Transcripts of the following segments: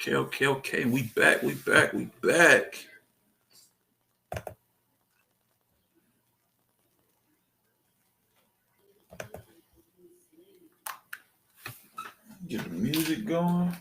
Okay. We back. Get the music going.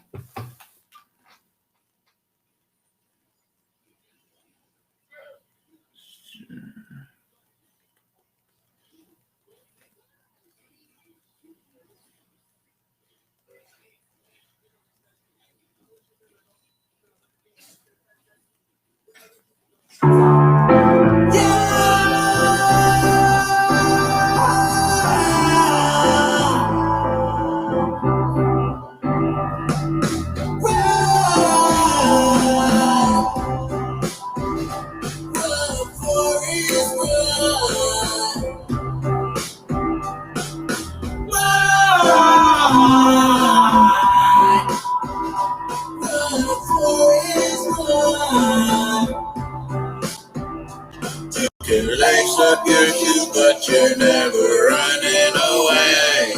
Lace up your shoes, but you're never running away.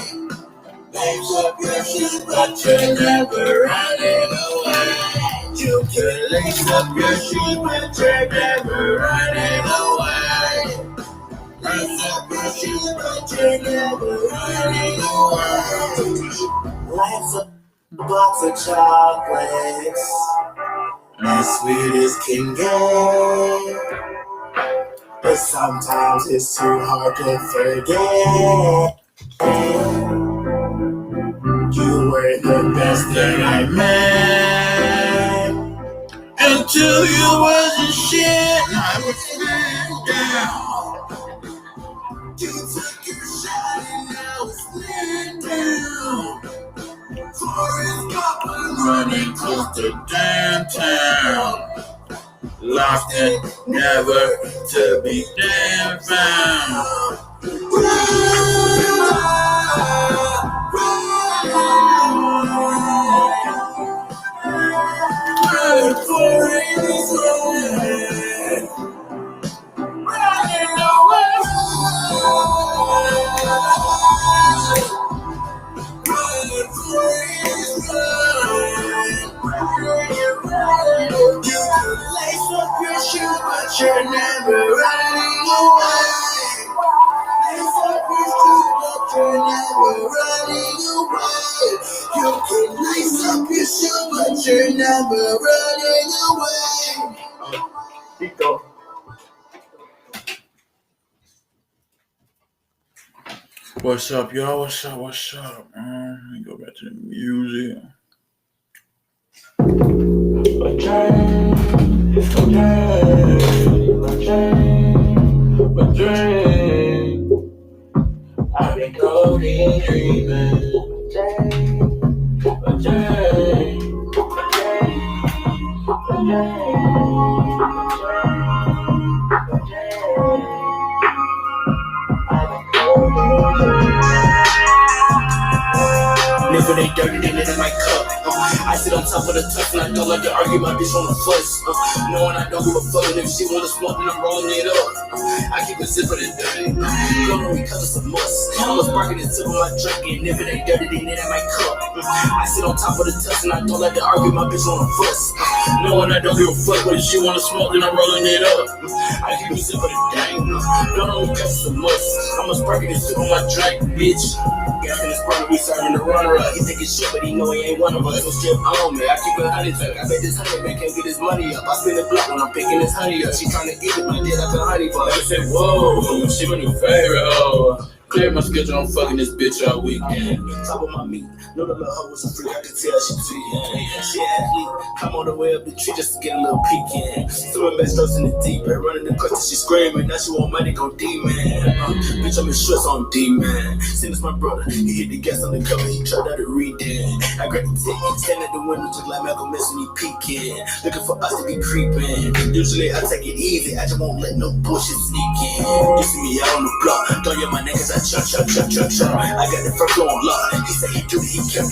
Lace up your shoes, but you're never running away. You can lace up your shoes, but you're never running away. Lace up your shoes, but you're never running away. Life's a box of chocolates, as sweet as can get. But sometimes it's too hard to forget. You were the best thing I met. Until you wasn't shit, I was laying down. You took your shot and I was laying down. Forrest Gump, I'm running close to downtown. Lost and never to be damn found. Run for his life. Running away. Run for his life. You can lace up your shoes, but you're never running away. Lace up your shoes, but you're never running away. You can lace up your shoes, but you're never running away. Rico. What's up, y'all? What's up? Let me go back to the music. A dream. I've been codeine dreaming. A dream. Never they dirty, they let in my cup. I sit on top of the tuck and I don't like to argue my bitch on the fuss. Knowing I don't give a fuck, and if she wanna smoke, then I'm rolling it up. I keep it zipping and dirty. Girl, because it's a must. I'm a sparking it till my drink, and never they dirty, they let in my cup. I sit on top of the tuck and I don't like to argue my bitch on the fuss. Knowing I don't give a fuck, but if she wanna smoke, then I'm rolling it up. I keep it zipping and dirty. Girl, because it's a must. I'm a sparking it till my drink, bitch. Gas in this brother, we serving the runner up. He thinking shit, but he know he ain't one of us. So strip on me, I keep it honey tuck. I bet this honey man can't get his money up. I spin the block when I'm picking this honey up. She trying to eat it, but I did like a honey bun. I said, whoa, she my new favorite, oh. Clear my schedule, I'm fucking this bitch all weekend. Top of my meat, know the little hoe was a freak, I could tell she tweeting. She athlete, come all the way up the tree just to get a little peek in. Throwing back strokes in the deep end, running the court till she screaming. Now she want money, go D-man. Bitch, I'm in stress on D-man. Same as my brother, he hit the gas on the cover, he tried out to read it. I grabbed the ticket, stand at the window just like Malcolm X when he peeking. Looking for us to be creeping. Usually I take it easy, I just won't let no bullshit sneak in. You see me out on the block, throw you my niggas, I chop. I got the first on lock. He said he do, he cap.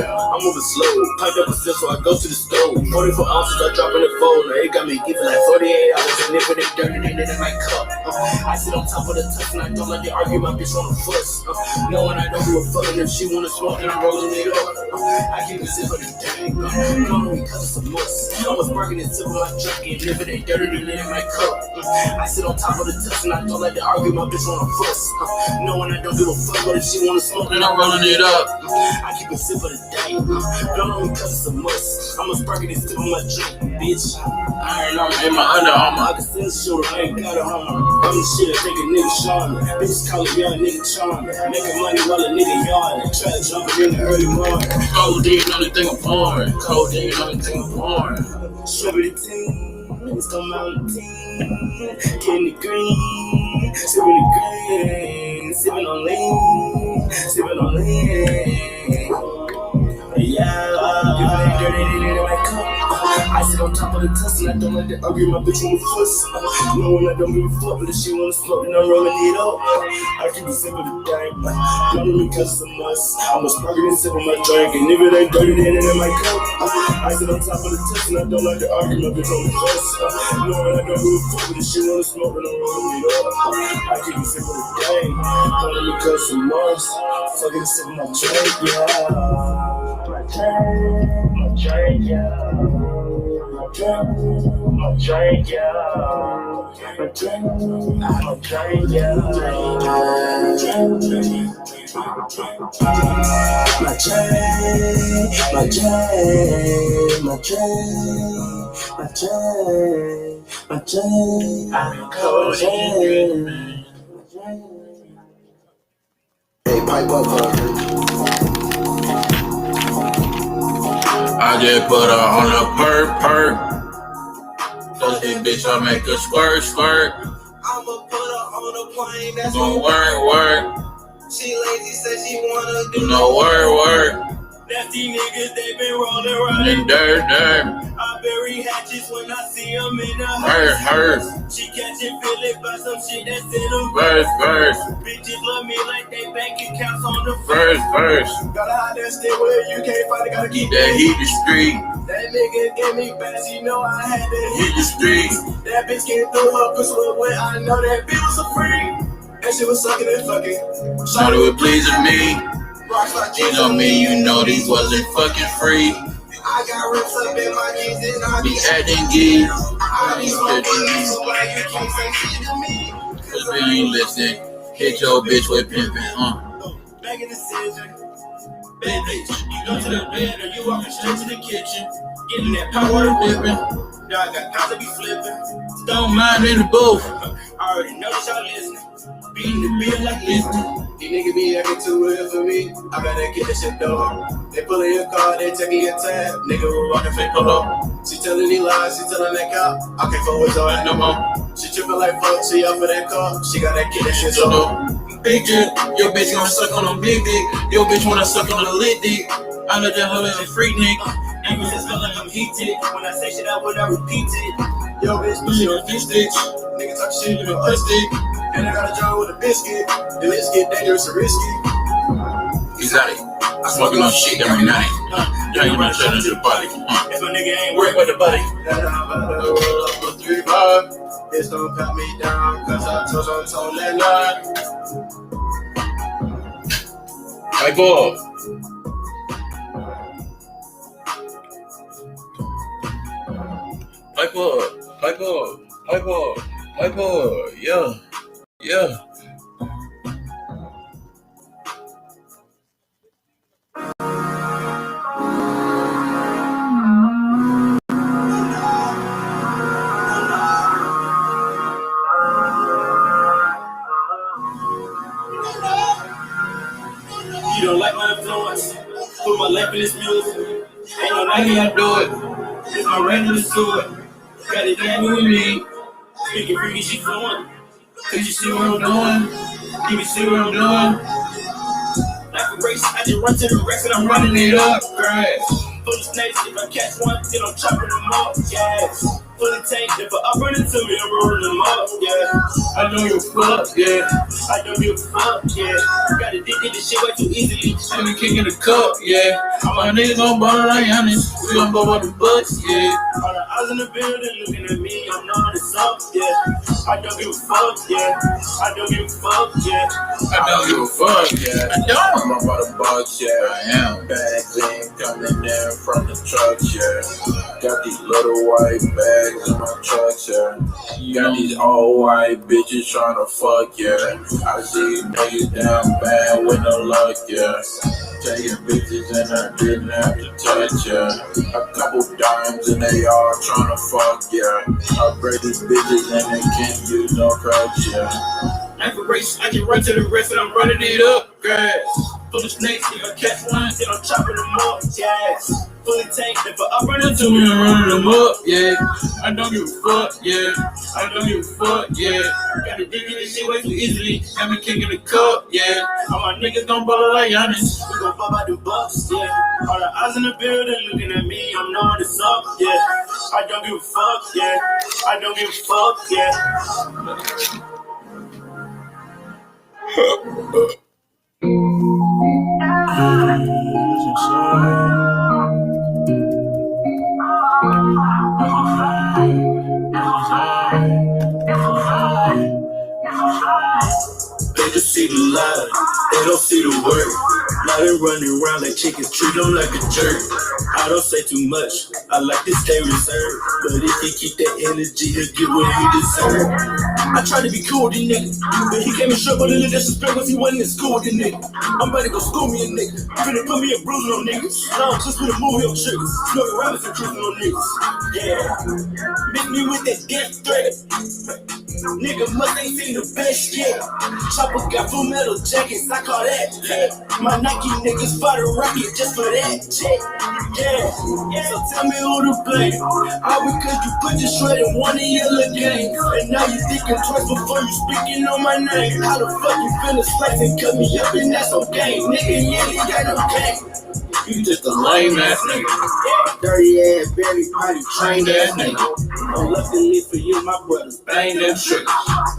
I'm moving slow, piped up a still, so I go to the stove. 44 ounces, I drop in the fold. Now it got me giving like 48 hours, and if it ain't dirty, then it in my cup. I sit on top of the tub, and I don't like to argue, my bitch on the fuss. Knowing I don't give a fuck, and if she wanna smoke, then I'm rolling it up. I keep it simple the day, only because it's a must. I was working it simple, I drink it, and if it ain't dirty, then it in my cup. I sit on top of the tub, and I don't like to argue, my bitch on the fuss. Knowing I don't give a fuck, but if she wanna smoke, then I'm rolling it up. I keep it simple the day, only because it's a must. I'm a sparking it simple, my drink, bitch. I ain't on in my Under Armour. I can still shoot her, I ain't got a armor. I'm the shit, I think a nigga charming. Bitches call a young nigga charming. Making money while a nigga yawning. Try to jump in the early morning. Codeine, only thing I'm pouring. Codeine, only thing I'm pouring. Strawberry team, niggas come out the team. Getting the green, sipping the green. Sipping on lean, sipping on lean. Yeah, if it ain't dirty, then it in my cup. I sit on top of the test and I don't like to argue, my bitch on the fuss. Knowing I don't give a fuck, but if she wanna smoke, then I'm rolling it up. I keep it simple to drink, don't me cause it's a must. I'm a spark and sip on my drink, and if it ain't dirty, then it in my cup. I sit on top of the test and I don't like to argue, my bitch on the fuss. Knowing I don't give a fuck, but if she wanna smoke, then I'm rolling it up. I keep it simple to drink, don't me cause it's a must. Fucking sip on my drink, yeah. My drink, yeah. My drink, yeah. Hey, pipe up, I just put her on a perk. Cause this bitch, I make her squirt. I'ma put her on a plane that's gon' work. She lazy, said she wanna do no work. Nasty niggas, they been rolling around in dirt. I bury hatches when I see them in the hearse. She catching feelings by some shit that's in them verse. Bitches love me like they bank accounts on the verse. Gotta hide that stay where you can't find it, gotta keep that heat the street. That nigga gave me bass, you know I had to hit the streets. That bitch came through her pussy when I know that bitch was a freak. And she was sucking and fucking. Shawty was pleasing me. You know me, you know these wasn't fucking free. I got rips up in my jeans and I be acting geek. I be smoking so why you can't say shit to me? Cause we ain't listening. Hit your bitch with pimpin', Back in the scissor. Bad bitch, you go to the bed or you walking straight to the kitchen. Getting that power dipping. Now I got pounds to be flipping. Don't mind in the booth. I already know that y'all listening. Beating the bill like listening. These niggas be acting too real for me. I better get this shit done. They pulling your car, they taking your tab. Nigga who walking fake polo. She telling these lies, she telling that cop. I can't fuck with her no more. She tripping like fuck, she off of that car. She got that kid, that shit solo. Big drip, your bitch gonna suck on a big dick. Your bitch wanna suck on a lit dick. I let that hoe as a freak nigga. Ain't just feel like I'm heated. When I say shit, I repeat it. Yo, bitch, but she on fish sticks. Nigga talk shit, you know, a stick. And I got a jar with a biscuit. The list get dangerous and risky. Exotic. I'm smoking on shit every night. Yeah, you wanna shut into the body. If a nigga ain't work with the body. Then I'm about to roll up with 3-5. Bitch, don't pat me down, cause I told that line. Hey, boy. Pipe up, yeah. You don't like my influence? Put my life in this music. Ain't no Nike, I do it. It's my regular suit. Got it down with me. Speaking freaky, she fluent. Could you see what I'm doing? Can you see what I'm doing? Like a race, I just run to the rest and I'm running it up. Grass. Full of snakes, if I catch one, then I'm chopping them up. Yes. Fully tanked, if I run into me, I'm rolling them up, yeah. I don't give a fuck, yeah. I don't give a fuck, yeah. Got addicted to shit way too easily. I'm the king in the cup, yeah. My niggas gon' ball like Giannis. We gon' blow up the Bucks, yeah. All the eyes in the building looking at me, I'm knowing it's up, yeah. I don't give a fuck, yeah. I don't give a fuck, yeah. I don't give a fuck, yeah. I don't know about the Bucks, yeah. I am. Bags in coming in from the trucks, yeah. Got these little white bags in my trucks, yeah. Got these all white bitches tryna fuck, yeah. I see niggas down bad with no luck, yeah. Taking bitches and I didn't have to touch, yeah. A couple dimes and they all tryna fuck, yeah. I break these bitches and they can't use no crutch, yeah. I can race, I can run to the rest and I'm running it up, grass. Full of snakes, if I catch one, then I'm chopping them up, yes. Fully tanked, if I run into me, I'm running them up, yeah. I don't give a fuck, yeah. I don't give a fuck, yeah. Got to dig in this shit way too easily. Got me kicking the cup, yeah. All my niggas gon' ball like Giannis. We gon' pop out the Bucks, yeah. All the eyes in the building looking at me, I'm knowing it's up, yeah. I don't give a fuck, yeah. I don't give a fuck, yeah. They just see the lie, they don't see the work. Now they running around like chickens, treat them like a jerk. I don't say too much, I like to stay reserved. But if he keep that energy, he'll get what he deserve. I tried to be cool with the nigga, but he came in straight with a little disrespect cause he wasn't in school with the nigga. I'm about to go school me a nigga, finna put me a bruise on niggas. No, just put a movie on triggers, Smokey Robinson cruising on niggas. Yeah, miss me with that death threat. Nigga must ain't seen the best yet. Chopper got full metal jackets, I call that check. My Nike niggas fought a rocket just for that check. Yeah, so tell me who to blame. All because you put your shred in one of your little games. And now you thinking twice before you speaking on my name. How the fuck you finna slice and cut me up and that's okay. Nigga, yeah, you got no game. You just a lame ass nigga. Dirty ass, barely potty trained ass nigga. Luckily for you, my brothers bang them triggers.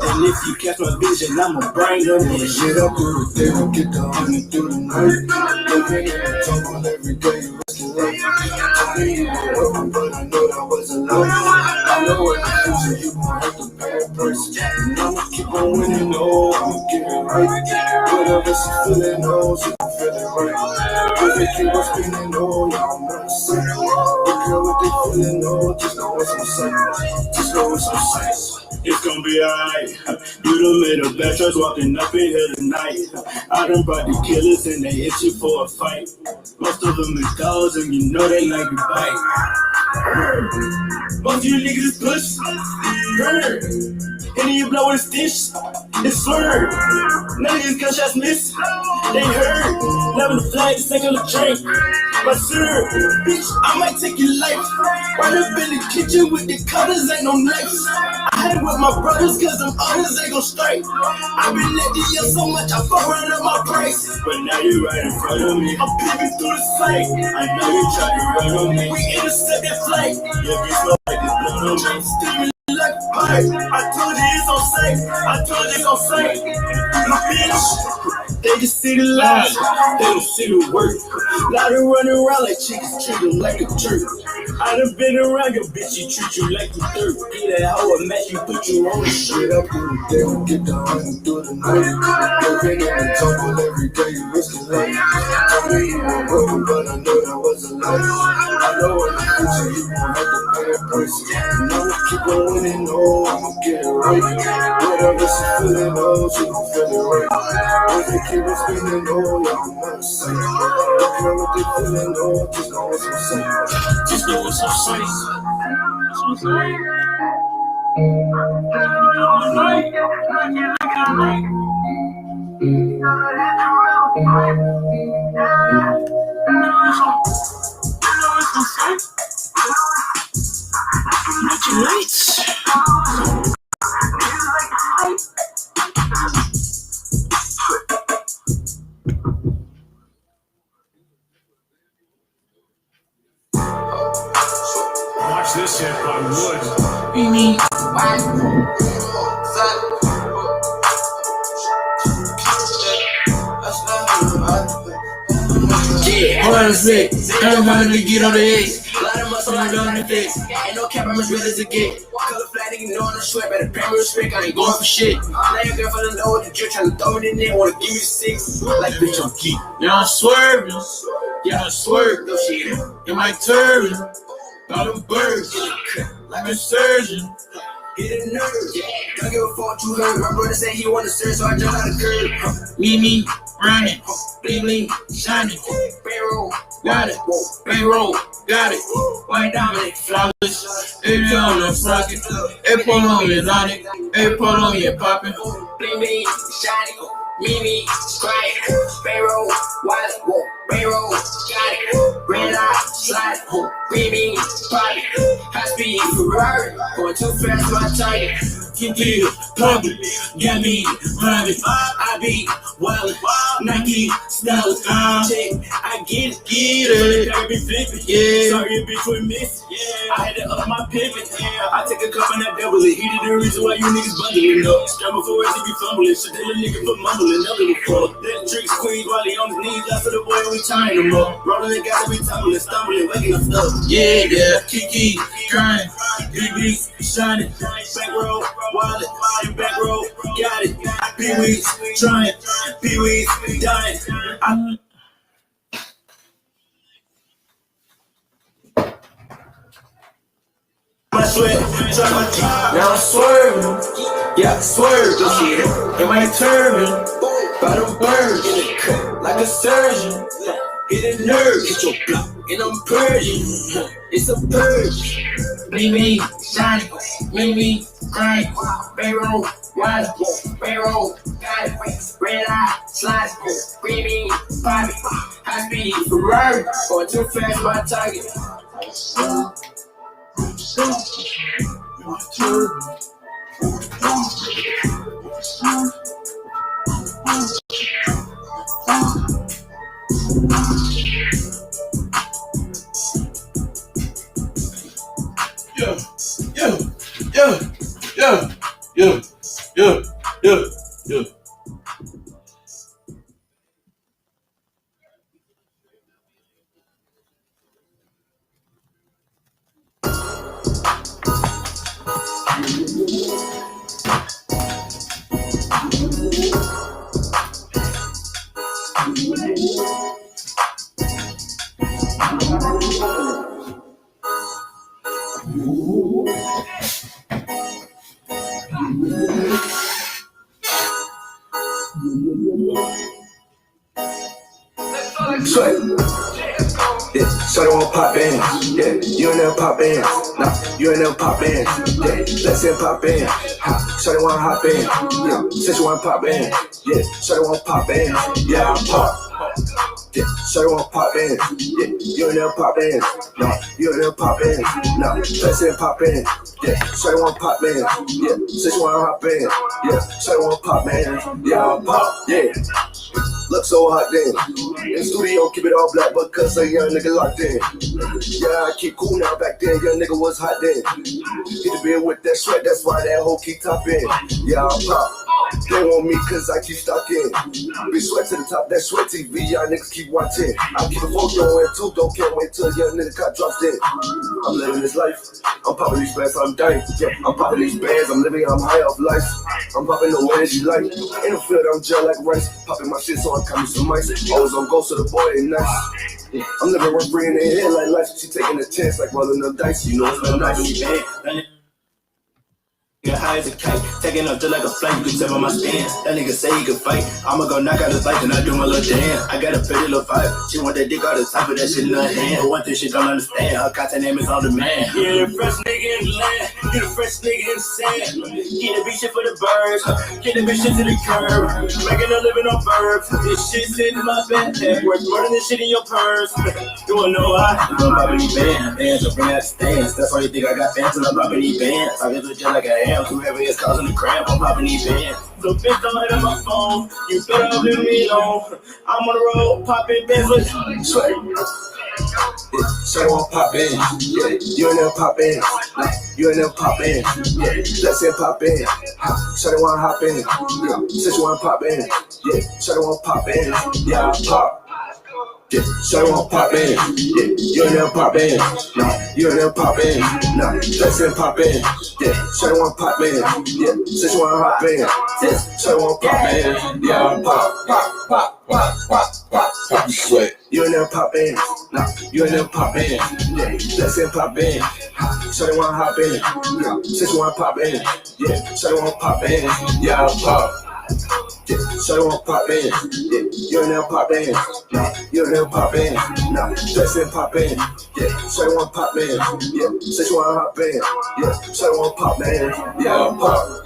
And if you catch my vision, I'ma bring them in. Shit up through the day, don't get the honey through the night. Living in the jungle every day, risking life. I knew you were welcome, but I know that wasn't love. I know in the future you gon' have to pay a price. And I'ma keep on winning, no, I'ma get it right. Whatever she feeling, no, she gon' feel it right. If they keep on spinning, no, y'all know the same. Look at what they feeling, no, just know what's I'm saying. Just know what's I'm saying. It's gonna be alright. You done made a bad choice walking up in here tonight. I done brought the killers and they hit you for a fight. Most of them is dogs and you know they like to bite. Most of you niggas is push. And you blow with a stitch, it's slurred. None of these gunshots miss, they hurt. Loving the flag, sink on the drink. But sir, bitch, I might take your life. Right up in the kitchen with the cutters, ain't no knives. I had it with my brothers, cause them others ain't gon' strike. I've been at the year so much, I fuck around up my price. But now you right in front of me, I'm peeping through the sight. I know you tried to run on me, we intercept that flight. Yeah, bitch, smell like this blood on me. Steaming like pipe. I told you it's on sight, I told you it's on sight. My bitch, they just see the lies, they don't see the work. Lot of running around like chickens, treat them like a jerk. I done been around your bitch, she treat you like the dirt. Get that hoe a match, you put you on the shit. Shit up through the day, don't get the honey through the night. Living in the jungle every day, you risking life. I knew you were welcome, but I know that wasn't life. I know in the future you gon' have to pay a price. And I'ma keep on winning, no, I'ma get it right. Whatever she feeling, no, she gon' feel it right. If they keep on spinning, no, y'all know the same. Look at what they feeling, no, just know what I'm saying. Just know what's on sight. That's what I'm saying. Watch This shit by Wood. We need yeah, what is it? Everybody get on the X. A lot of muscle on the face. Ain't no cap, I'm as real as it get. Color flat, nigga, know the sweat. Better pay me respect, I ain't going for shit. Now your girl for the low, the drip, tryna throw it in there. Wanna give you 6. Like, bitch, I'm geek. Now I'm swerving. Yeah, I'm swerving. Though shit. In my turban. All them birds. Like a surgeon. Get a nerve. Don't give a fuck you heard. My brother said he wanna serve, so I jumped out the curb. Me, running. Bling, shining. Barrel, got it. Barrel, got it. White diamond, flawless. Every on the socket. Every pull on your Sonic. Every pull on your poppin'. Bling, shining. Mimi, crying. Barrel, wallet. Barrel, got it. Red eye, slide. Mimi, poppin'. High speed Ferrari. Going too fast, my target. Get public, got me running. I be wildin', Nike styles. Check, I get it. I be flipping, yeah. Sorry, a bitch with miss. Yeah, I had to up my pivot. Yeah, I take a cup and I double it. He did the reason why you niggas bundling up. Scramble for words, he be fumbling. Shit, that little nigga for mumbling. Never before. That trick squeeze while he on his knees. That's for the boy, we tying him up. Rolling the guys, we tumbling, stumbling, waking us up. Yeah, Kiki, crying, BB, shining, back row. Wallet, back row, got it. Pee-wees, trying, Pee-wees, dying. My sweat, try my teeth. Now I'm swerving, yeah, swerve this shit. Am I turban? By them birds, in the cut like a surgeon. Hit a nerve, hit your block, and I'm purging. It's a purge. Me, shining, me, crying. Barrel, wallet, barrel, got it. Red eye, slide, screaming, popping. High speed Ferrari, going too fast, my target. Yeah. Sweat. Yeah, shawty wanna pop bands. Yeah, you ain't never pop bands. Nah, you ain't never pop bands. Yeah, let's say pop bands. Shawty wanna hop band. Yeah, says you wanna pop bands. Yeah, shawty wanna pop bands. Yeah, I pop. Yeah, shawty wanna pop bands. Yeah, you ain't never pop bands. Nah, you ain't never pop bands. Nah, let's say pop bands. Yeah, shawty wanna pop bands. Yeah, says you wanna hop bands. Yeah, shawty wanna pop bands. Yeah, I pop. Yeah. Look so hot then. In studio, keep it all black, but cause a young nigga locked in. Yeah, I keep cool now. Back then, young nigga was hot then. Hit the bed with that sweat, that's why that hoe keep topping. Yeah, I pop. They want me cause I keep stuck in. Big sweat to the top, that sweat TV, y'all niggas keep watching. I keep a photo and two, don't can't wait till a young nigga got dropped in. I'm living this life. I'm popping these bands, I'm dying. Yeah, I'm popping these bands, I'm living, I'm high off life. I'm popping the energy light. In the field, I'm gel like rice. Popping my shit so I come with some ice. Always on go, so the boy ain't nice. Yeah, I'm living run free in the head like life. She taking a chance like rolling the dice. You know it's not nice. Nigga high as a kite, taking up just like a flight. You can tell by my stance. That nigga say he can fight. I'ma go knock out his life and I do my little dance. I got a pretty little vibe. She want that dick all the time, but that shit in her hand. But one thing she don't understand, her content name is on demand. Yeah, the fresh nigga in the land. You the fresh nigga in the sand. Get the bitch shit for the birds. Get the bitch shit to the curb. Making a living on verbs. This shit sitting in my bed. Worth more than this shit in your purse. You wanna know why? You don't pop any bands. Don't bring out stands. That's why you think I got fans and I'm popping these bands. I get legit like I am. Whoever is causing the cramp, I'm popping these bands. So bitch, don't hit on my phone. You better leave me alone. I'm on the road, popping bands with sweat. Yeah, Shawty wanna pop in, yeah. You and them pop in, you and them pop in, yeah. Let's say pop in, Shawty wanna hop in, yeah. Since you wanna pop in, yeah. Shawty wanna pop in, yeah. Pop. Yeah, Shawty wanna pop in, yeah, you and them pop in, you and them pop in, let's say pop in, yeah, Shawty wanna pop in, yeah, since you wanna hop in, yeah, Shawty wanna pop in, yeah, pop, sweat, you and them pop in, you and them pop in, yeah, let's say pop in, Shawty wanna hop in, yeah, since you wanna pop in, yeah, Shawty wanna pop in, yeah, pop. Yeah, Shawty wanna pop in, yeah, you and them pop in, you and them pop in, let's say pop in, yeah, Shawty wanna pop in, yeah, since you wanna hop in, yeah, Shawty wanna pop in, yeah, pop.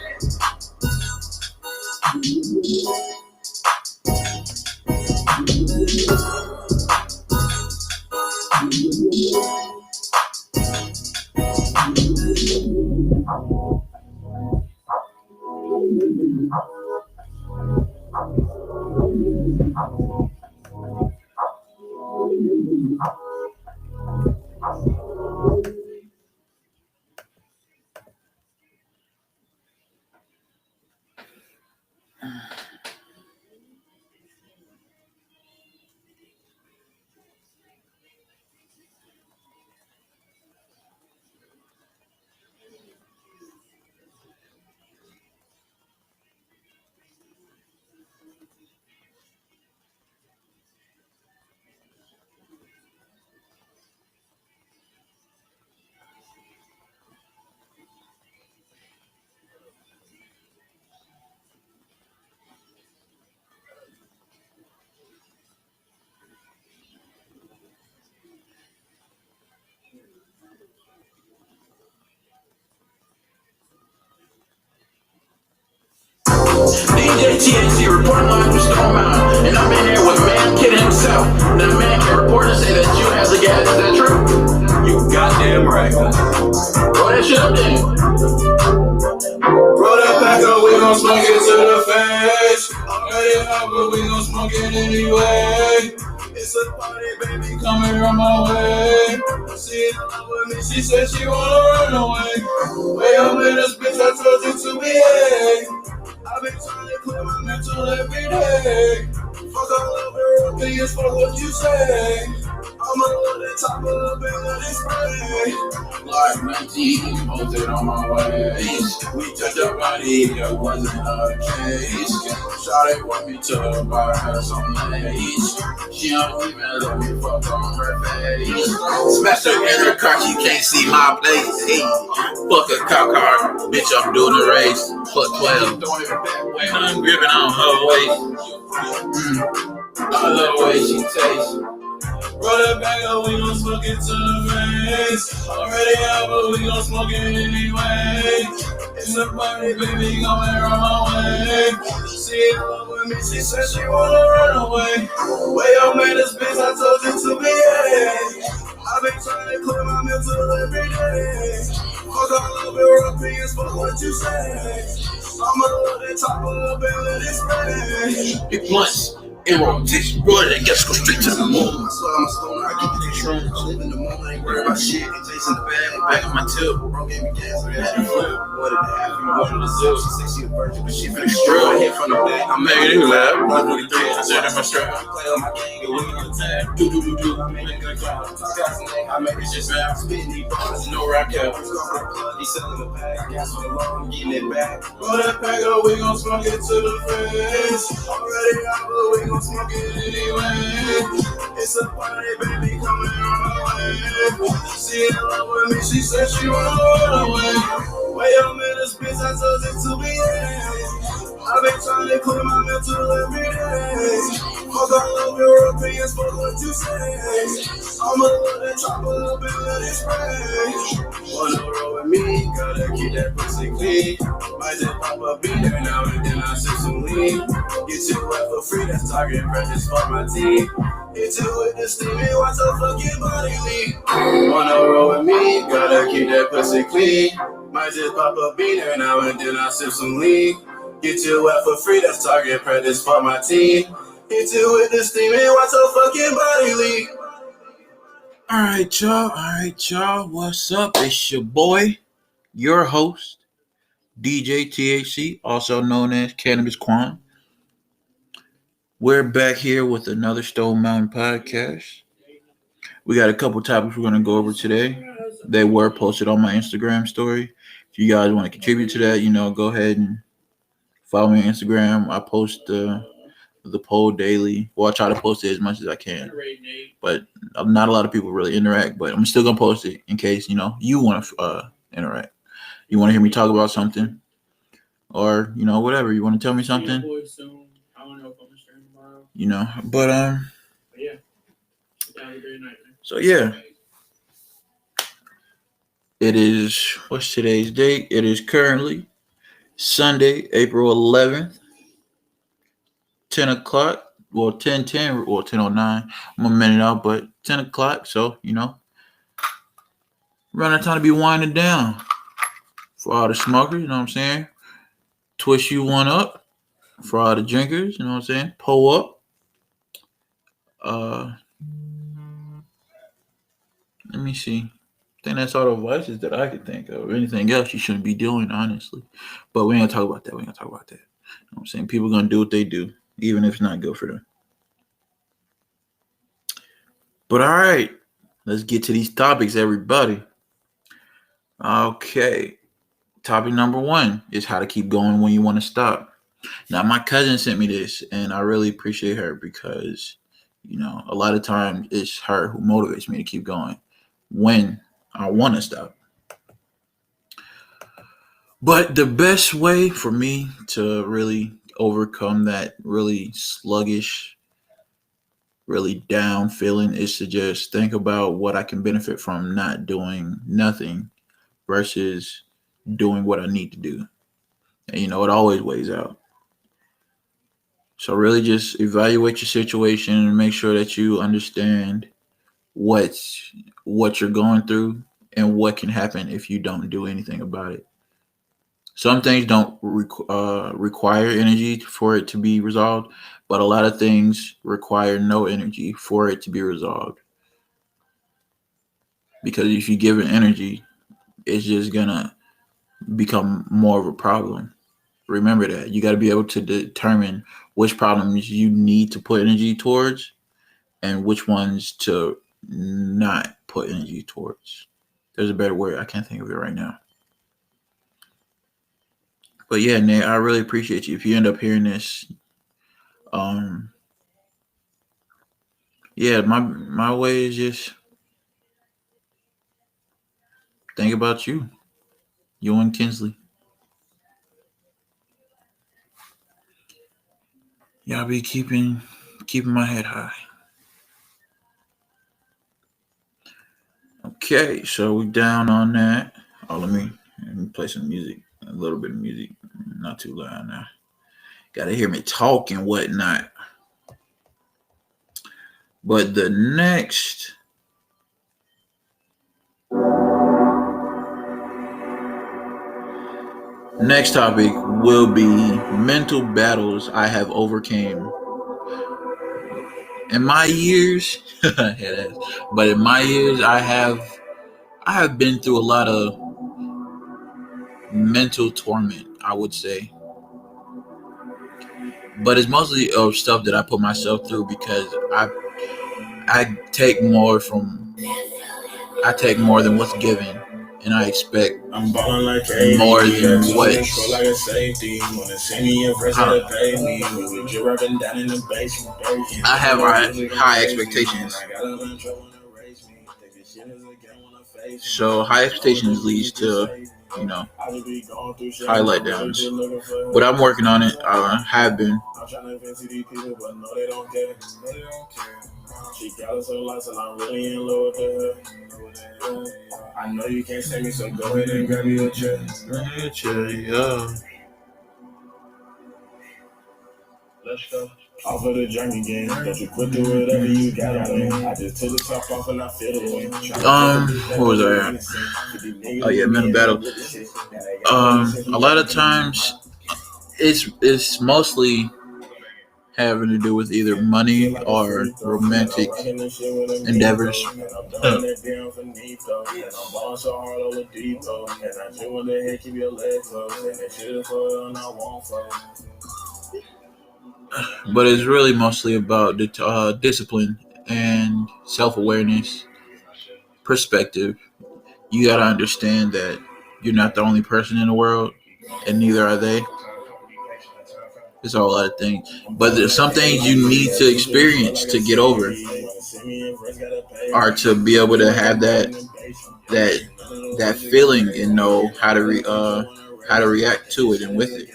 DJ THC reporting live from Stone Mountain, and I'm in here with Man Kid himself. The Man Kid reporter say that you have the gas. Is that true? You goddamn right. Roll that shit up then. Roll that back up, we gon' smoke it to the face. Already hot, but we gon' smoke it anyway. It's a party, baby, coming around my way. She in love with me, she said she wanna run away. Way up in this bitch, I told you to behave. I've been trying to clear my mental every day. Fuck all of your opinions, fuck what you say. I'ma let it top up and let it spray. Like 19, posted on my waist. We touched your body, it wasn't a case. Shawty want me to buy her some lace. She don't even let me fuck on her face. Smash her in her car, she can't see my place. Hey, fuck a cop car, bitch, I'm doing the race. Fuck 12, I'm gripping on her waist. I love the way she tastes. Roll that back up, we gon' smoke it to the face. Already out, but we gon' smoke it anyway. It's a party, baby, coming around my way. She in love with me, she said she wanna run away. Way up, man, this bitch, I told you to behave. I've been trying to clear my mental every day. Fuck all of your opinions, fuck what you say. I'ma let it top up and let it spray. Big blunts. In rotation, roll it and get go straight to the moon. I swear I'm a stoner, I get these shrooms. Live in the moment, ain't worried about shit. Chasing the Back on my tip. bro gave me gas, so I had to flip. Wanted to have you, Wanted to zip. She said she a virgin, but she finna Drill. strip. I hit from the back, I'm making it laugh. 143, I said in my strap. play on my gang, and we on the tag. Do. I make a good job. Talk out some name, I make it just rap. Spitting these bars, No rap cap. He selling the bag, I got so long, getting it back. Roll that pack up, we gon' smoke it to the face. Already out, but we gon' smoke it anyway. It's a party, baby, coming on my way. She in love with me, she said she wanna run away. Way up in this bitch, I told you to behave. I've been trying to clear my mental every day. Fuck all of your opinions, fuck what you say. I'ma let it chop up and let it spray. Wanna roll with me, gotta keep that pussy clean. Might just pop a beater now and then I sip some lean. Get you wet for free, that's target practice for my team. Hit you with the steamy, watch your fucking body leak. Wanna roll with me, gotta keep that pussy clean. Might just pop a beater now and then I sip some lean. Get you wet for free, that's target practice for my team. Hit you with the steamy, watch your fucking body leak. All right, y'all. What's up? It's your boy, your host, DJ THC, also known as Cannabis Quan. We're back here with another Stone Mountain podcast. We got a couple topics we're going to go over today. They were posted on my Instagram story. If you guys want to contribute to that, go ahead and follow me on Instagram. I post the poll daily. Well, I try to post it as much as I can, but not a lot of people really interact. But I'm still gonna post it in case you want to interact. You want to hear me talk about something, or whatever. You want to tell me something. I don't know if I'm gonna stream tomorrow. But Yeah. Have a great night, man. So yeah, it is. What's today's date? It is currently Sunday, April 11th. 10 o'clock, well, 10:10 or 10:09. I'm a minute out, but 10 o'clock. So, around that time to be winding down for all the smokers, you know what I'm saying? Twist you one up for all the drinkers, you know what I'm saying? Pull up. Let me see. I think that's all the vices that I could think of. Anything else you shouldn't be doing, honestly. But we ain't gonna talk about that. You know what I'm saying? People gonna do what they do, even if it's not good for them. But all right, let's get to these topics, everybody. Okay, topic number 1 is how to keep going when you want to stop. Now, my cousin sent me this, and I really appreciate her because, a lot of times it's her who motivates me to keep going when I want to stop. But the best way for me to really overcome that really sluggish, really down feeling is to just think about what I can benefit from not doing nothing versus doing what I need to do. And it always weighs out. So really just evaluate your situation and make sure that you understand what you're going through and what can happen if you don't do anything about it. Some things don't require energy for it to be resolved, but a lot of things require no energy for it to be resolved. Because if you give it energy, it's just gonna become more of a problem. Remember that. You got to be able to determine which problems you need to put energy towards and which ones to not put energy towards. There's a better word. I can't think of it right now. But yeah, Nate, I really appreciate you. If you end up hearing this, yeah, my way is just think about you and Kinsley. Y'all be keeping my head high. Okay, so we down on that. Oh, let me play some music. A little bit of music. Not too loud now. Gotta hear me talk and whatnot. But the next topic will be mental battles I have overcame. In my years, but in my years, I have been through a lot of mental torment, I would say. But it's mostly of stuff that I put myself through because I take more than what's given, and I expect more than what. I have high expectations. So high expectations leads to highlight downs. But I'm working on it. I have been. She got us so lost and I'm really in love with her. I know you can't save me, so go ahead and grab me a chair. Yeah. Let's go. Off of the journey game. Don't you quit through whatever you got on me. I just took the top off and I feel the way. What was I at? Oh yeah, mental battle. A lot of times it's mostly having to do with either money or romantic endeavors. But it's really mostly about the discipline and self-awareness, perspective. You got to understand that you're not the only person in the world, and neither are they. It's all a lot of things. But there's some things you need to experience to get over, or to be able to have that feeling and know how to react to it and with it.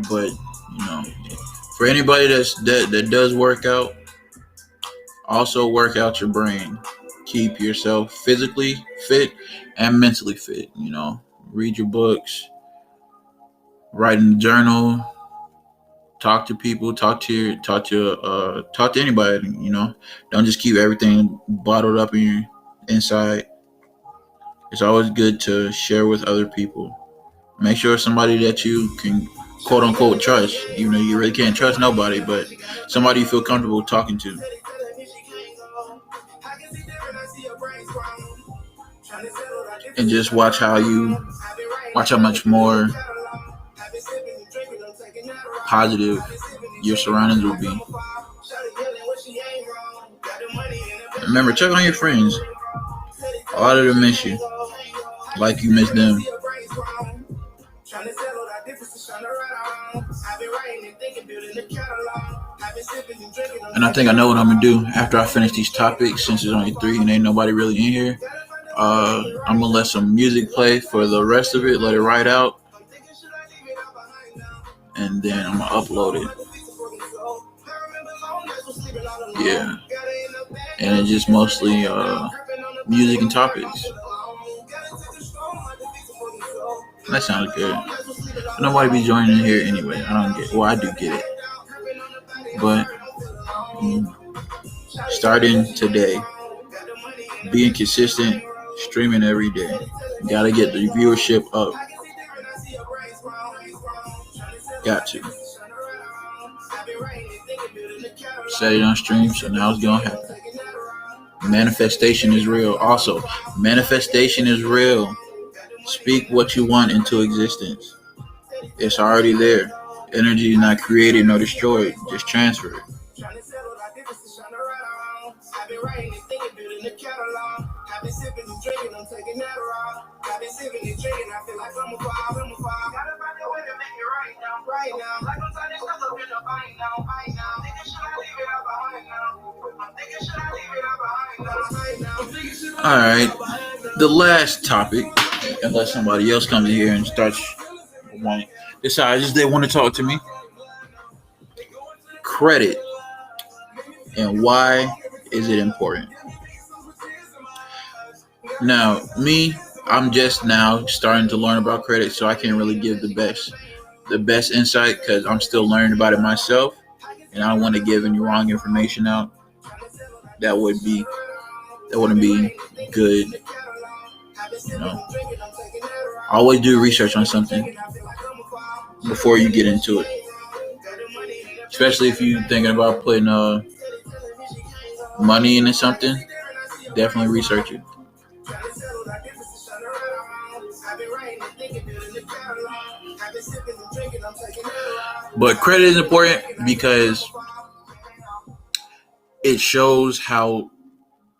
But for anybody that does work out, also work out your brain. Keep yourself physically fit and mentally fit. Read your books, write in the journal, talk to people, talk to anybody. Don't just keep everything bottled up in your inside. It's always good to share with other people. Make sure it's somebody that you can quote unquote trust. You really can't trust nobody, but somebody you feel comfortable talking to. And just watch how much more positive your surroundings will be. Remember, check on your friends. A lot of them miss you, like you miss them. And I think I know what I'm gonna do after I finish these topics, since there's only 3 and ain't nobody really in here. I'm gonna let some music play for the rest of it, let it ride out, and then I'm gonna upload it. Yeah, and it's just mostly music and topics. That sounds good. Nobody be joining in here anyway. I do get it. But starting today, being consistent, streaming every day. Gotta get the viewership up. Got to. Set it on stream, so now it's gonna happen. Manifestation is real. Also, manifestation is real. Speak what you want into existence. It's already there. Energy is not created nor destroyed, just transferred. All right, the last topic, unless somebody else comes in here and decides they want to talk to me. Credit, and why is it important? Now, I'm just now starting to learn about credit, so I can't really give the best insight because I'm still learning about it myself, and I don't want to give any wrong information out. That wouldn't be good. Always do research on something before you get into it, especially if you're thinking about putting money into something. Definitely research it. But credit is important because it shows how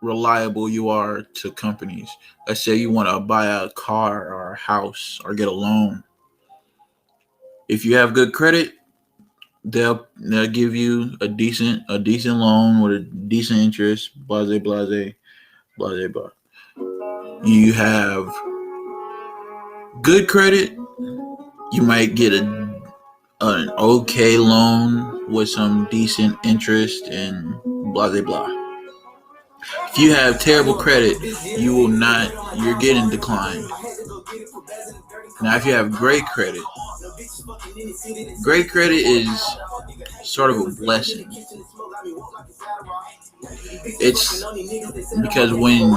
reliable you are to companies. Let's say you want to buy a car or a house or get a loan. If you have good credit, they'll give you a decent loan with a decent interest. Blase, blase, blase, blah. You have good credit, you might get an okay loan with some decent interest and blah blah blah. If you have terrible credit, you're getting declined. Now if you have great credit is sort of a blessing. It's because when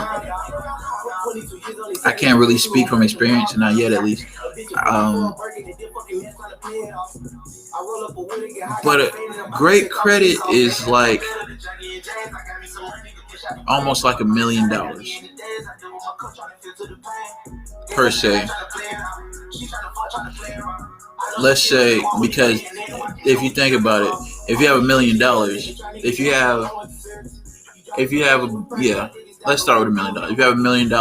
I can't really speak from experience, not yet at least. But great credit is like almost like $1 million per se. Let's say, because if you think about it, if you have $1 million, let's start with $1 million. If you have $1 million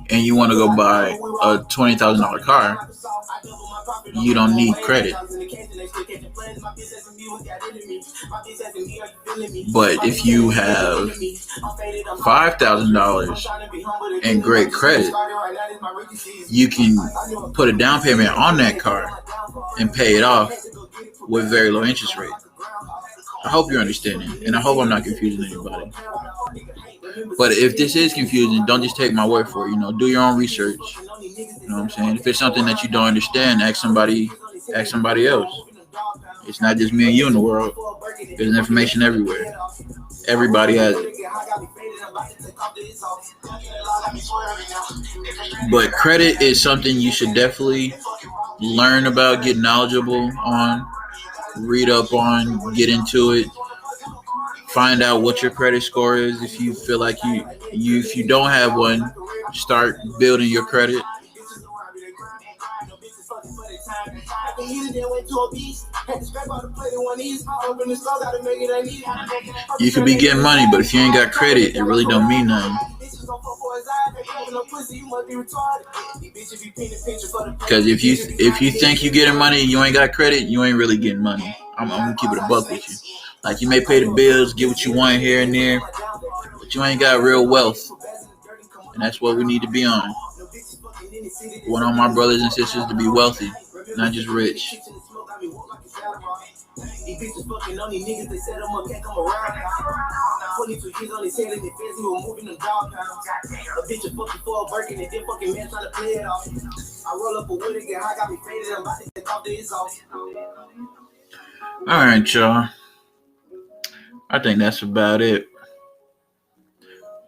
and you want to go buy a $20,000 car, you don't need credit. But if you have $5,000 and great credit, you can put a down payment on that car and pay it off with very low interest rate. I hope you're understanding, and I hope I'm not confusing anybody. But if this is confusing, don't just take my word for it. Do your own research. You know what I'm saying? If it's something that you don't understand, ask somebody else. It's not just me and you in the world. There's information everywhere. Everybody has it. But credit is something you should definitely learn about, get knowledgeable on, read up on, get into it. Find out what your credit score is. If you feel like if you don't have one, start building your credit. You could be getting money, but if you ain't got credit, it really don't mean nothing. Because if you think you getting money and you ain't got credit, you ain't really getting money. I'm gonna keep it a buck with you. Like, you may pay the bills, get what you want here and there, but you ain't got real wealth. And that's what we need to be on. We want all my brothers and sisters to be wealthy, not just rich. All right, y'all. I think that's about it.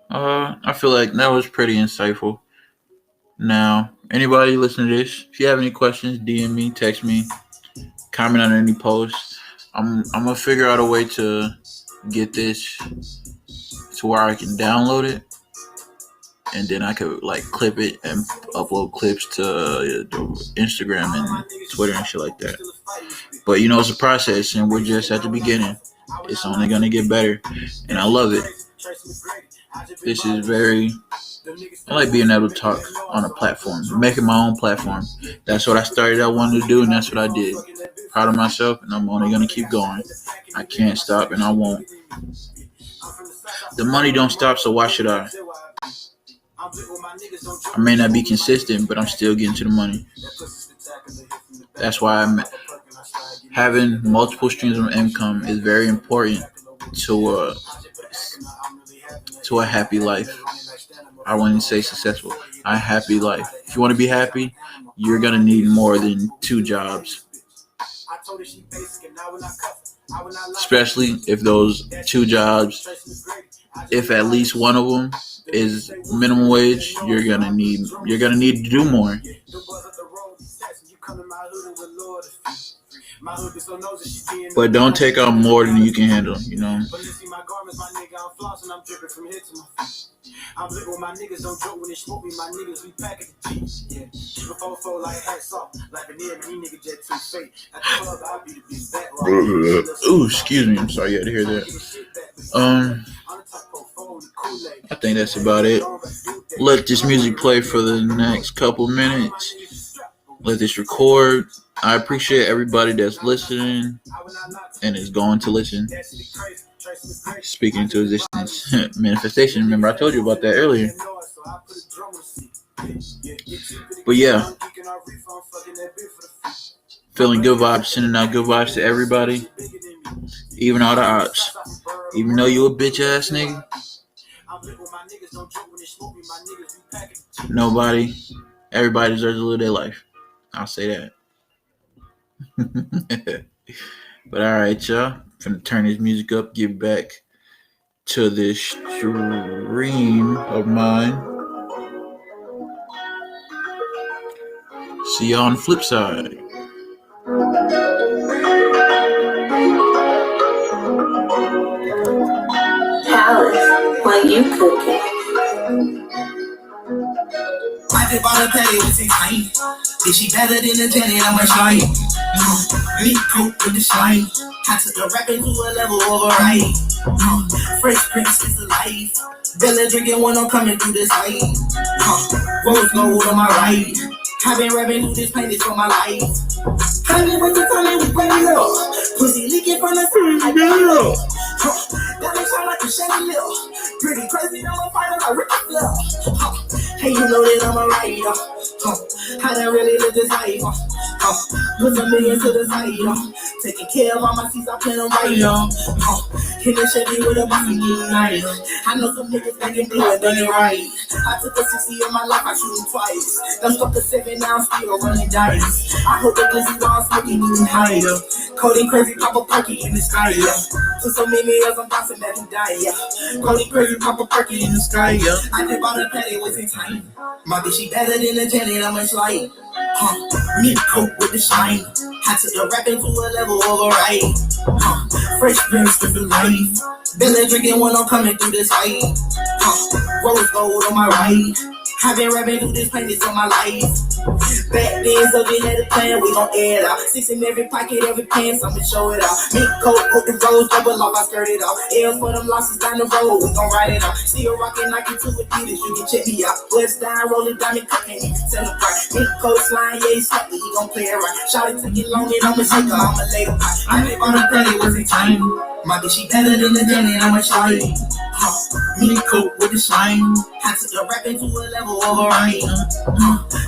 I feel like that was pretty insightful. Now, anybody listening to this, if you have any questions, DM me, text me, comment on any post. I'm gonna figure out a way to get this to where I can download it, and then I could clip it and upload clips to Instagram and Twitter and shit like that. But it's a process, and we're just at the beginning. It's only gonna get better, and I love it. This is I like being able to talk on a platform, making my own platform. That's what I started out wanting to do, and that's what I did. Proud of myself, and I'm only gonna keep going. I can't stop, and I won't. The money don't stop, so why should I? I may not be consistent, but I'm still getting to the money. That's why having multiple streams of income is very important to a happy life. I wouldn't say successful. A happy life. If you want to be happy, you're going to need more than 2 jobs. Especially if those 2 jobs, if at least one of them is minimum wage, you're gonna need to do more. But don't take on more than you can handle, Ooh, excuse me. I'm sorry you had to hear that. I think that's about it. Let this music play for the next couple minutes. Let this record. I appreciate everybody that's listening and is going to listen. Speaking to existence. Manifestation. Remember, I told you about that earlier. But yeah. Feeling good vibes, sending out good vibes to everybody. Even all the ops. Even though you a bitch ass nigga. Everybody deserves to live their life. I'll say that. But alright, y'all. Finna turn this music up, give back to this stream of mine. See you on the flip side. Palace, what you cooking? I just bought a petty with 16. Is she better than a Jenny? I'm a slime. Me coat with the slime. I took the rap into a level of variety. Fresh Prince is alive. Bella drinking when I'm coming through this light. Rose gold on my right. I've been rapping through this pain for my life. I've been waiting till we ready up. Pussy leaking from the city. I got it up. That makes sound like a shady little. Pretty crazy, I'm a fighter like Ricky Flair. Hey, you know that I'm a rider. I done really live this life. Put some millions to the side. Taking care of all my seats, I plan on right. Hit the Chevy with a bossy blue night. I know some niggas that can do it, done it right. I took a 60 in my life, I shoot him twice. Done stuck a 7, now I'm still running dice. I hope the glizzy while I'm smoking even higher. Coding crazy, pop a parky in the sky, yeah. To so many years, I'm bouncing back and die, yeah. Coding crazy, pop a parky in the sky, yeah. I just bought a petty, wasting time. My bitch, she better than a Jenny, I'm much like. Me coat with the shine. I took the rap into a level of variety. Fresh Prince to the life. Bella drinking when I'm coming through this fight. Rose gold on my right. I've been rapping through this pain for my life. Back then, so we had a plan, we gon' air it out. 6 in every pocket, every pants, I'ma show it out. Mink coat, put the rose, double off, I skirt it out. L's for them losses down the road, we gon' ride it out. Still rockin' Nike 2 Adidas, you can check me out. West down, roll it down, and cut, can't even tell the price. Mink coat, slime, yeah, he's happy, he gon' play it right. Shout it, take it long, and I'ma shake her, I'ma lay the pot. I live on a petty, was it time? My bitch, she better than the Jenny, I'ma show it. Me coat with the slime. I took the rap into a level of variety.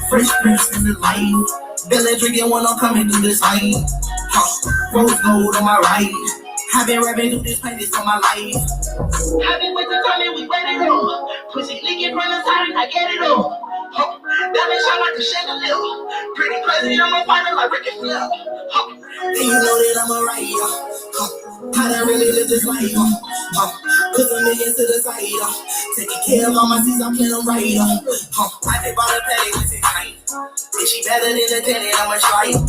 Fresh Prince in the life. Bella drinking when I'm coming through this fight. Rose gold on my right. I've been rapping through this pain for my life. I've been waiting till we ready to go. Pussy leaking from the side, I get it all. That bitch shine like a chandelier. Pretty crazy, I'm a fighter like Ricky Flair. And you know that I'm a rider. I done really live this life. Put some millions to the side. Taking care of all my seats, I plan on right. I just bought a petty with 16. Is she better than a Jenny? I'm a slime.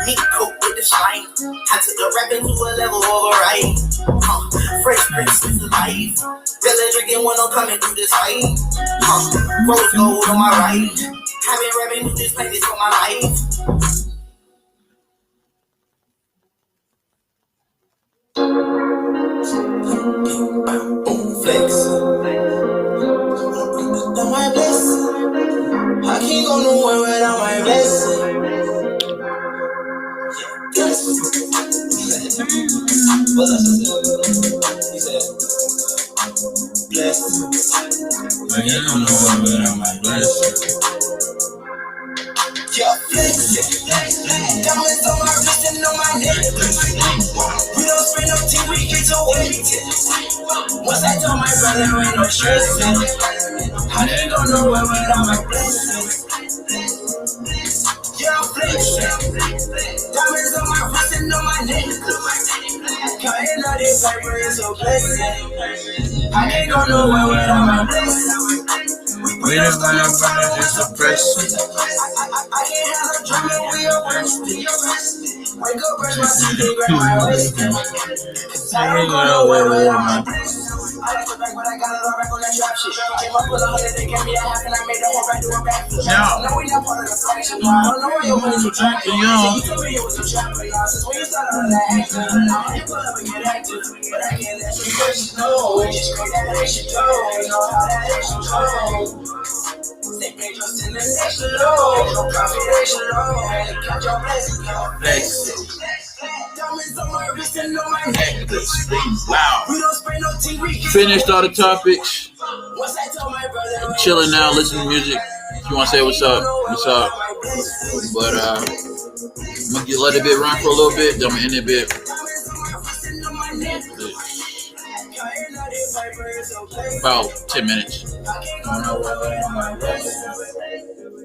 Me coat with the shine. I took the rap into a level of variety. Fresh Prince is alive. Bella drinking when I'm coming through this fight. Rose gold on my right. I've been rapping through this pain for my life. Flex. That's my blessing. I can't go nowhere without my blessing. What's up? He said, blessing. I can't go nowhere without my blessing. Yeah, flex. Diamonds on my wrist and on my neck. We don't spend no time, we get to wait. Once I told my brother, ain't no stress. I didn't go nowhere without my blessing. Yeah, flex. Diamonds on my wrist and on my neck. Counting all this paper is so blessing. I can't go nowhere without my blessing. We don't find our brother, it's a pressing. I can't have no drama, we arrested. Wake up, brush my teeth, and grab my waist. I ain't going nowhere without my blessing. I like to back, but I got it all back on that trap shit. Came up with 100, they gave me a half, and I made that one back to a backflip. No, we not part of the selection. I don't know where your money's attractive. You told me it was a trap, but since when you started on that action, you pull up and get active. But I can't let you question, no. Just scream that action, go. You know how that action goes. They made us in the next low. No confidential, low. Count your blessings, yo. Flex. Wow. Finished all the topics. I'm chilling now, listening to music. If you want to say what's up, what's up. But I'm gonna let it bit run for a little bit, then I'm gonna end it bit. About 10 minutes. I don't know where my blessing.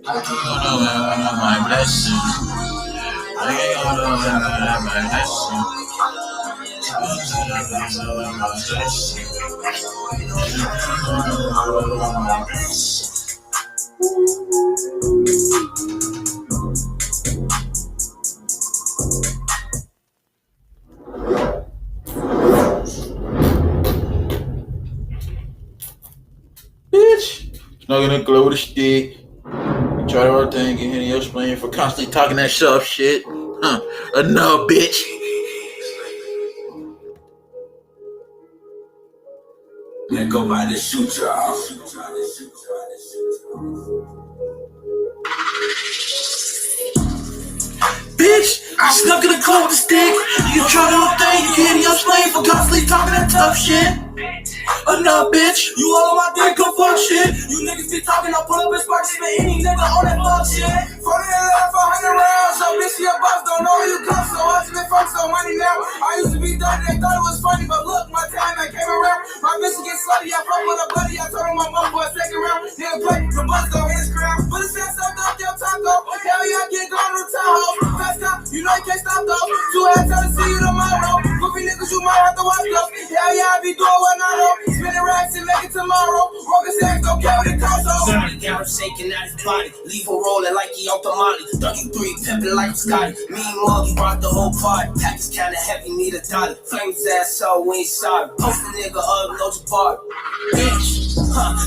I don't know where my blessing. I ain't gonna know where my blessing. Bitch. Not gonna glow with a stick. Try to our thing, get Henny else playing for constantly talking that soft shit. Huh. Enough, bitch. Yeah, go by the shoot y'all. Bitch, I snuck in the club with a stick. You can try to do a thing, you can Henny else playing for constantly talking that tough shit. Enough, bitch. You all on my dick, go fuck shit. You niggas be talking, I'll pull up and spark shit. Any nigga on that fuck shit. 40 left, 100 rounds. So bitch, your boss don't know you come. So I just been fuck so money now. I used to be done, they thought it was funny. But look, my time I came around. My bitch get slutty, I fuck with a buddy. I told him my mom for a second round. Nigga play, the buzz go hit his crown. But it's that stuff up your taco. Hell yeah, I get gone to Tahoe. Fast up, you know you can't stop though. Too hard to see you tomorrow. Goofy niggas, you might have to watch though. Hell yeah, I be doing what I know. Spinning racks and make it tomorrow. Walking sex, don't care what it costs. Somebody down, shaking out his body. Leave him rolling like he out the molly. 33, pimping like Scotty. Mean mug, he brought the whole party. Package kinda heavy, need a dolly. Flames ass so we ain't sorry. Post a nigga up, no bar. Bitch,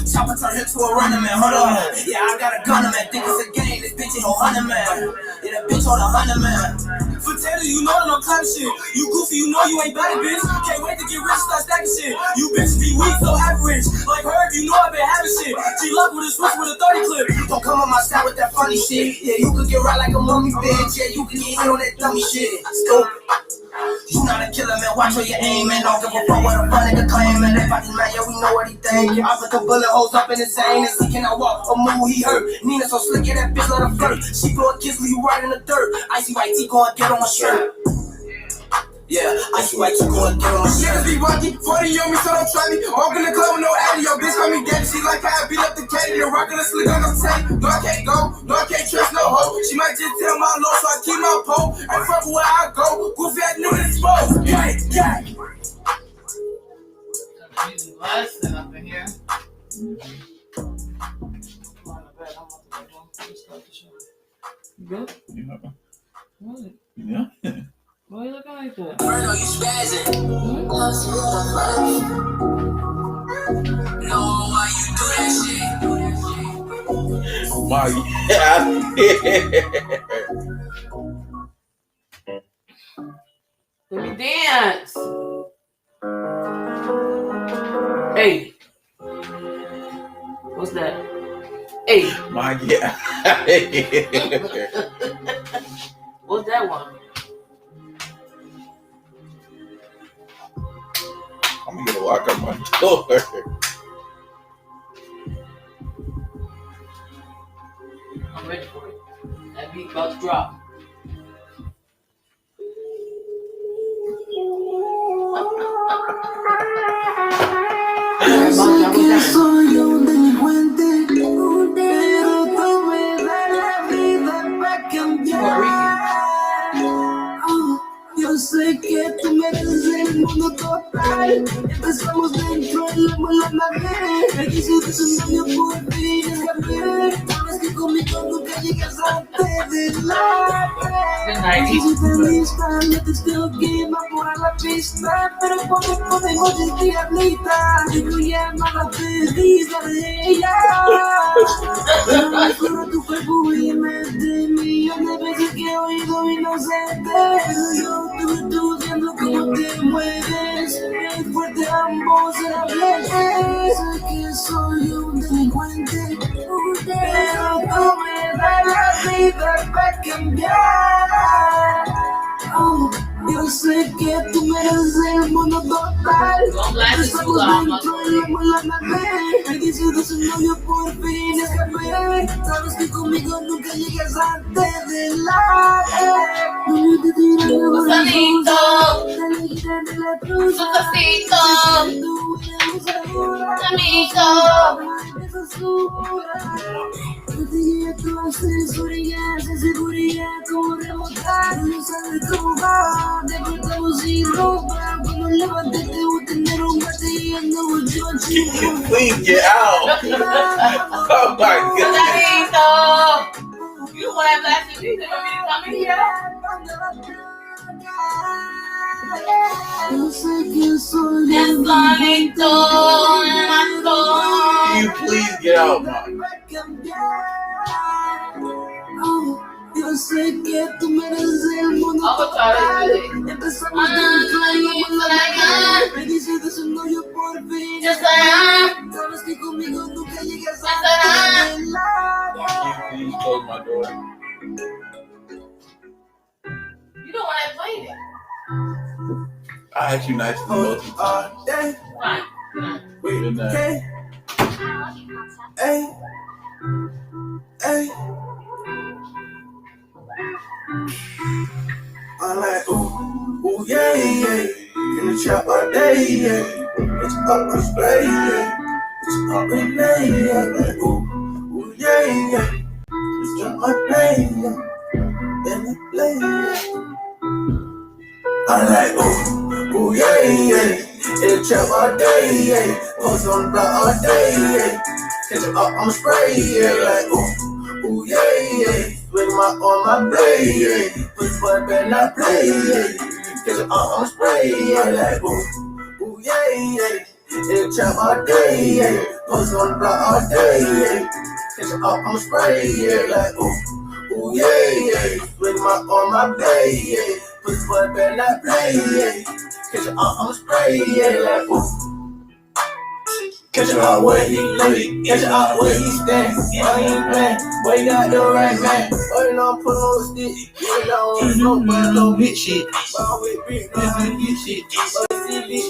chopper turn him to a runner man. Hold on. Yeah, I got a gunner man. Think it's a game. This bitch ain't no 100 man. Yeah, that bitch on 100 man. For Taylor, you know that I'm type shit. You goofy, you know you ain't bad, bitch. Can't wait to get rich, start stacking shit. You bitches be weak, so average. Like her, you know I been having shit. She luck with a switch with a 30 clip. Don't come on my side with that funny shit. Yeah, you could get right like a mummy, bitch. Yeah, you can get hit on that dummy shit. Stupid. You not a killer, man. Watch where you aim, man. Don't give a fuck what a fun nigga claim, man. That fucking man, yeah, we know what he think. I put the bullet holes up in his vein, and he cannot walk or move, he hurt. Nina so slick, yeah, that bitch let her flirt. She blow a kiss, leave you right in the dirt. Icy white tee, go and get on my shirt. Yeah, icy white tee, go and get on my shirt. Niggas be rocky, 40 on me, so don't try me. Walk in the club with no addy, yo, bitch call me daddy. She like how I beat up the caddy, the rockin' the slick on the tank. No, I can't go, no, I can't trust no hoe. She might just tell my low, so I keep my pole. And fuck where I go, goofy ass nigga exposed. Gang, gang. Using lesson up in here. You good? Yeah. What? Yeah. Why you looking like that? Bruno, you spazzing. No, why you do that shit? My yeah. Let me dance. Hey. What's that? Hey. My yeah. What's that one? I'm gonna lock up my door. I'm ready for it. That beat about to drop. Sé que soy un delincuente, pero tú me das la vida para cambiar. Yo sé que tú mereces el mundo total. Empezamos dentro de la nave. Me quiso de su novio por fin escapé. Sabes que conmigo nunca llegas antes de la Si te lista, yo te estoy que va por la pista. Pero podemos decir diablita. Digo llamada perdida de ella. No descubro tu cuerpo y me de millones de veces que he oído inocente. Pero tú viendo cómo te mueves. Es fuerte ambos a la vez. Sé que soy un delincuente, pero tú me das la vida para cambiar. Yo sé que tú mereces el mundo total. Estamos dentro de la nave. Me dice de su novio por fin escapé. Sabes que conmigo nunca llegas antes de la no te tiran los Susanito, de la truza. Susanito, Susanito. Y tú haces orillas, haces seguridad, como remontar, no sabes cómo va. Te cortamos sin ropa, cuando levantes te voy a tener un bate y ando mucho chico. Please get out. Oh my God. Clarito! You don't want to have last week. You want me to come in here? No sé quién soy. Es bonito, Can you please get out, Mom? Yo sé que tú mereces el mundo. I'm gonna try to do it. Empezamos de un sueño. Me dices de su novio por fin. Just like Sabes que conmigo nunca llegas Just a Can you please close my door? you don't want to play it. I asked you nicely both times. Fine. Good night. Hey, hey. I like ooh yeah, yeah. In the trap all day, yeah. It's up on display, yeah. It's up in play, yeah. Like ooh yeah, yeah. It's up my play, yeah. In the play, yeah. I like ooh yeah, yeah. In the trap all day, yeah. Post on the block all day, yeah. Catch it up, I'ma spray, yeah. Like ooh yeah, yeah. Swing my on my blade, yeah. Put the boy better not play, yeah. Catch it up, I'ma spray, yeah. Like ooh yeah, yeah. In the trap all day, yeah. Post on the block all day, yeah. Catch it up, I'ma spray, yeah. Like ooh yeah, yeah. Swing my on my blade, yeah. Put the boy better not play, yeah. Catch it up, I'ma spray, yeah. Like ooh. Catch it out where he lay, catch it out where he stand. I ain't playing, boy, you got the right man. Boy, you know I'm pulling on the stick. Boy, you don't want no, but I don't bitch shit. Boy, I'm with big, boy, I get shit. Boy, see this